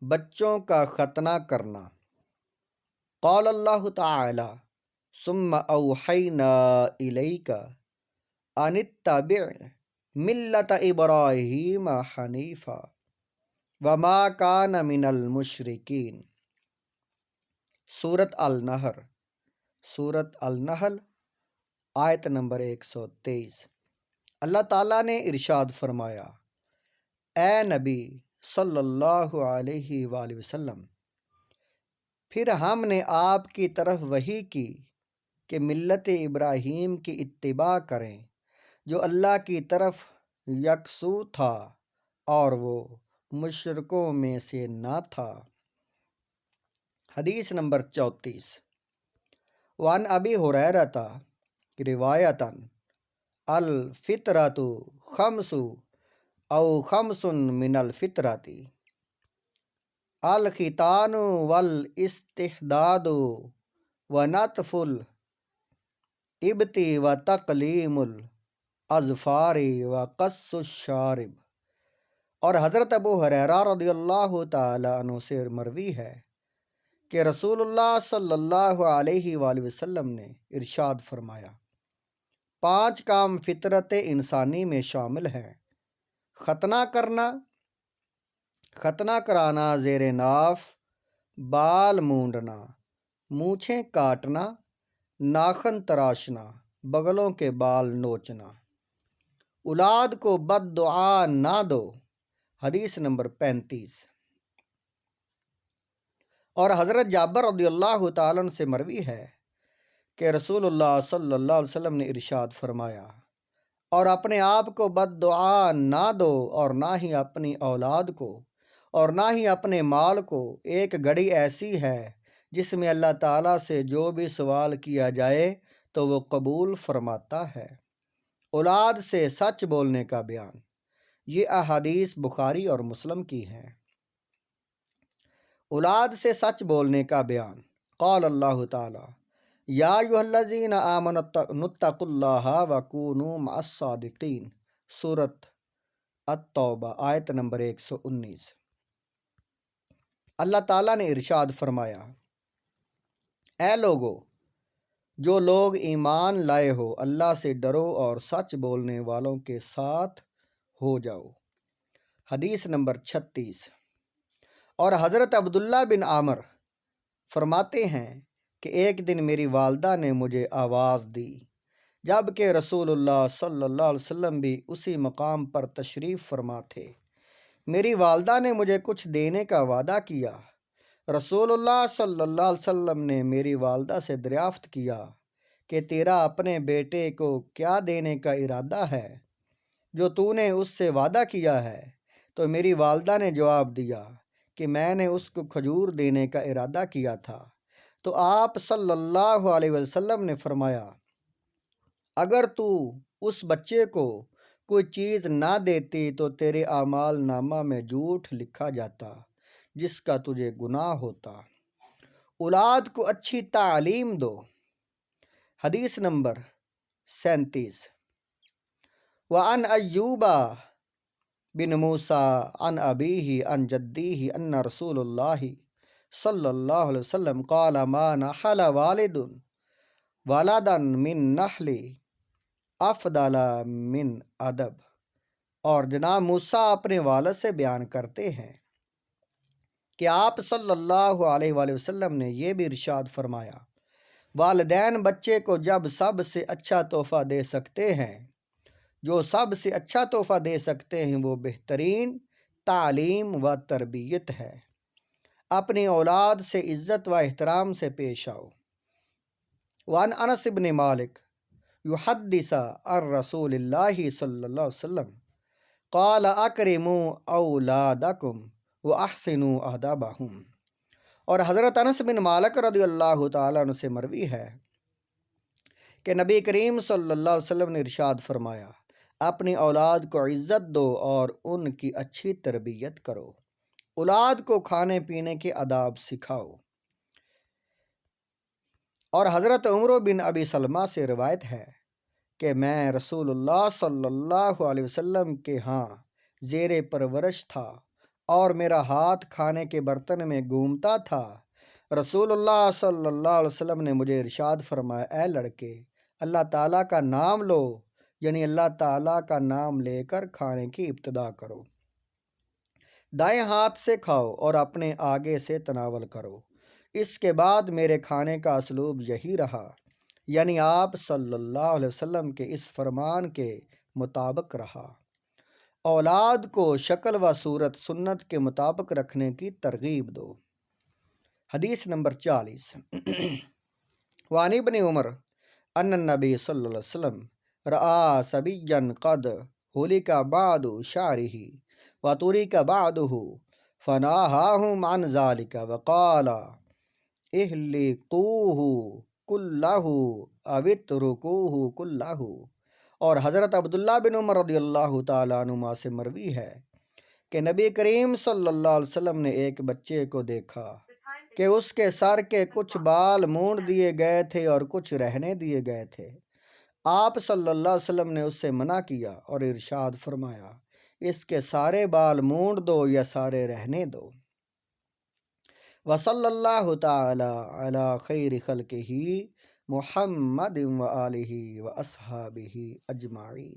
بچوں کا ختنہ کرنا۔ قال اللہ تعالی ثم اوحینا الیک ان اتبع ملت ابراہیم حنیفا وما کان من المشرکین۔ سورۃ النحل آیت نمبر 123۔ اللہ تعالیٰ نے ارشاد فرمایا، اے نبی صلی اللہ علیہ وآلہ وسلم، پھر ہم نے آپ کی طرف وحی کی کہ ملت ابراہیم کی اتباع کریں جو اللہ کی طرف یکسو تھا اور وہ مشرکوں میں سے نہ تھا۔ حدیث نمبر 34۔ وعن ابی ہریرہ روایتاً الفطرۃ خمس او خمس من الفطرۃ الختان والاستحداد ونتف الابط وتقلیم الاظفار وقص الشارب۔ اور حضرت ابو ہریرہ رضی اللہ تعالی عنہ سے مروی ہے کہ رسول اللہ صلی اللہ علیہ وآلہ وسلم نے ارشاد فرمایا، 5 کام فطرت انسانی میں شامل ہیں: ختنہ کرنا، ختنہ کرانا زیر ناف، بال مونڈنا، مونچھیں کاٹنا، ناخن تراشنا، بغلوں کے بال نوچنا۔ اولاد کو بد دعا نہ دو۔ حدیث نمبر 35۔ اور حضرت جابر رضی اللہ تعالیٰ عنہ سے مروی ہے کہ رسول اللہ صلی اللہ علیہ وسلم نے ارشاد فرمایا، اور اپنے آپ کو بد دعا نہ دو اور نہ ہی اپنی اولاد کو اور نہ ہی اپنے مال کو۔ ایک گھڑی ایسی ہے جس میں اللہ تعالیٰ سے جو بھی سوال کیا جائے تو وہ قبول فرماتا ہے۔ اولاد سے سچ بولنے کا بیان۔ یہ احادیث بخاری اور مسلم کی ہیں۔ اولاد سے سچ بولنے کا بیان۔ قال اللہ تعالی یا ایھا الذین آمنوا اتقوا اللہ وکونوا مع الصادقین۔ سورۃ التوبہ آیت نمبر 119۔ اللہ تعالیٰ نے ارشاد فرمایا، اے لوگو جو لوگ ایمان لائے ہو، اللہ سے ڈرو اور سچ بولنے والوں کے ساتھ ہو جاؤ۔ حدیث نمبر 36۔ اور حضرت عبداللہ بن عامر فرماتے ہیں کہ ایک دن میری والدہ نے مجھے آواز دی جب کہ رسول اللہ صلی اللہ علیہ وسلم بھی اسی مقام پر تشریف فرما تھے۔ میری والدہ نے مجھے کچھ دینے کا وعدہ کیا۔ رسول اللہ صلی اللہ علیہ وسلم نے میری والدہ سے دریافت کیا کہ تیرا اپنے بیٹے کو کیا دینے کا ارادہ ہے جو تو نے اس سے وعدہ کیا ہے؟ تو میری والدہ نے جواب دیا کہ میں نے اس کو کھجور دینے کا ارادہ کیا تھا۔ تو آپ صلی اللہ علیہ وسلم نے فرمایا، اگر تو اس بچے کو کوئی چیز نہ دیتی تو تیرے اعمال نامہ میں جھوٹ لکھا جاتا جس کا تجھے گناہ ہوتا۔ اولاد کو اچھی تعلیم دو۔ حدیث نمبر 37۔ وعن ایوب بن موسیٰ عن ابیہ عن جدیہ ان رسول اللہ صلی اللہ علیہ وسلم قال ما نحل والد ولدا من نحل افضل من ادب۔ اور جناب موسیٰ اپنے والد سے بیان کرتے ہیں کہ آپ صلی اللہ علیہ وآلہ وسلم نے یہ بھی ارشاد فرمایا، والدین بچے کو جب سب سے اچھا تحفہ دے سکتے ہیں، جو سب سے اچھا تحفہ دے سکتے ہیں وہ بہترین تعلیم و تربیت ہے۔ اپنی اولاد سے عزت و احترام سے پیش آؤ۔ وعن انس بن مالک یحدث عن رسول اللہ صلی اللہ علیہ وسلم قال اکرموا اولادکم واحسنوا ادبہم۔ اور حضرت انس بن مالک رضی اللہ تعالیٰ عنہ سے مروی ہے کہ نبی کریم صلی اللہ علیہ وسلم نے ارشاد فرمایا، اپنی اولاد کو عزت دو اور ان کی اچھی تربیت کرو۔ اولاد کو کھانے پینے کے آداب سکھاؤ۔ اور حضرت عمر بن ابی سلمہ سے روایت ہے کہ میں رسول اللہ صلی اللہ علیہ وسلم کے ہاں زیر پرورش تھا اور میرا ہاتھ کھانے کے برتن میں گھومتا تھا۔ رسول اللہ صلی اللہ علیہ وسلم نے مجھے ارشاد فرمایا، اے لڑکے، اللہ تعالیٰ کا نام لو، یعنی اللہ تعالیٰ کا نام لے کر کھانے کی ابتدا کرو۔ دائیں ہاتھ سے کھاؤ اور اپنے آگے سے تناول کرو۔ اس کے بعد میرے کھانے کا اسلوب یہی رہا، یعنی آپ صلی اللہ علیہ وسلم کے اس فرمان کے مطابق رہا۔ اولاد کو شکل و صورت سنت کے مطابق رکھنے کی ترغیب دو۔ حدیث نمبر 40 وعن ابن عمر ان النبی صلی اللہ علیہ وسلم رآ صبیا قد حلق بعد شعره وترك بعده فنهاهم عن ذلك وقال احلقوه كله او اتركوه كله۔ اور حضرت عبداللہ بن عمر رضی اللہ تعالیٰ عنہما سے مروی ہے کہ نبی کریم صلی اللہ علیہ وسلم نے ایک بچے کو دیکھا کہ اس کے سر کے کچھ بال مونڈ دیے گئے تھے اور کچھ رہنے دیے گئے تھے۔ آپ صلی اللہ علیہ وسلم نے اس سے منع کیا اور ارشاد فرمایا، اس کے سارے بال مونڈ دو یا سارے رہنے دو۔ وصلی اللہ تعالی علی خیر خلقہ محمد و آلہ و اصحابہ اجمعین۔